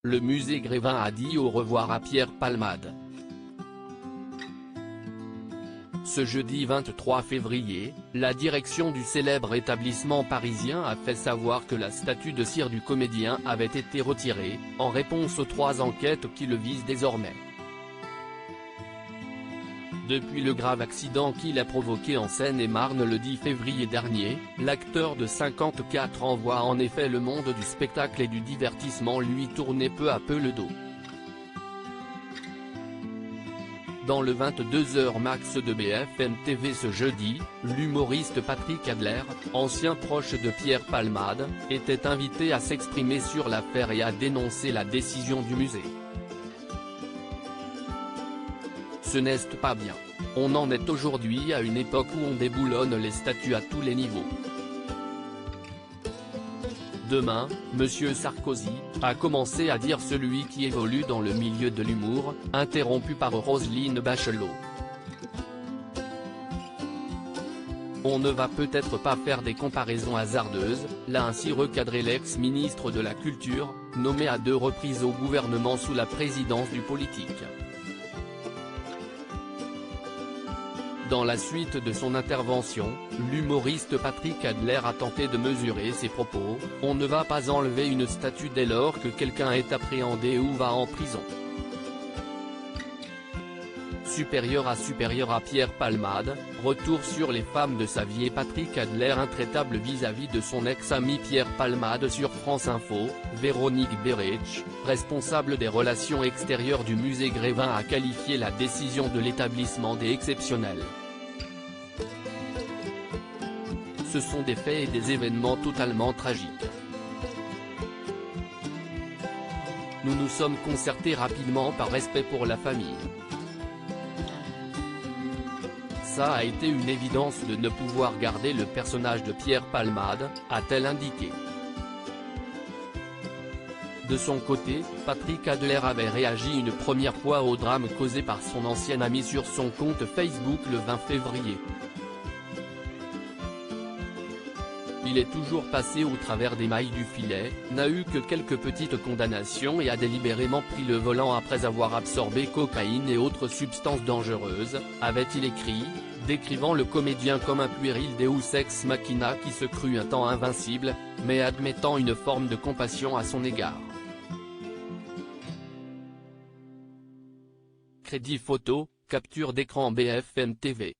le musée Grévin a dit au revoir à Pierre Palmade. Ce jeudi 23 février, la direction du célèbre établissement parisien a fait savoir que la statue de cire du comédien avait été retirée, en réponse aux 3 enquêtes qui le visent désormais. Depuis le grave accident qu'il a provoqué en Seine-et-Marne le 10 février dernier, l'acteur de 54 ans voit en effet le monde du spectacle et du divertissement lui tourner peu à peu le dos. Dans le 22h max de BFM TV ce jeudi, l'humoriste Patrick Adler, ancien proche de Pierre Palmade, était invité à s'exprimer sur l'affaire et à dénoncer la décision du musée. Ce n'est pas bien. On en est aujourd'hui à une époque où on déboulonne les statues à tous les niveaux. Demain, Monsieur Sarkozy, a commencé à dire celui qui évolue dans le milieu de l'humour, interrompu par Roselyne Bachelot. On ne va peut-être pas faire des comparaisons hasardeuses, l'a ainsi recadré l'ex-ministre de la Culture, nommé à 2 reprises au gouvernement sous la présidence du politique. Dans la suite de son intervention, l'humoriste Patrick Adler a tenté de mesurer ses propos. On ne va pas enlever une statue dès lors que quelqu'un est appréhendé ou va en prison. Supérieur à Pierre Palmade, retour sur les femmes de sa vie et Patrick Adler intraitable vis-à-vis de son ex-ami Pierre Palmade sur France Info. Véronique Berech, responsable des relations extérieures du musée Grévin, a qualifié la décision de l'établissement d'exceptionnelle. Ce sont des faits et des événements totalement tragiques. Nous nous sommes concertés rapidement par respect pour la famille. Ça a été une évidence de ne pouvoir garder le personnage de Pierre Palmade, a-t-elle indiqué. De son côté, Patrick Adler avait réagi une première fois au drame causé par son ancien ami sur son compte Facebook le 20 février. Il est toujours passé au travers des mailles du filet, n'a eu que quelques petites condamnations et a délibérément pris le volant après avoir absorbé cocaïne et autres substances dangereuses, avait-il écrit, décrivant le comédien comme un puéril deus ex machina qui se crut un temps invincible, mais admettant une forme de compassion à son égard. Crédit photo, capture d'écran BFM TV.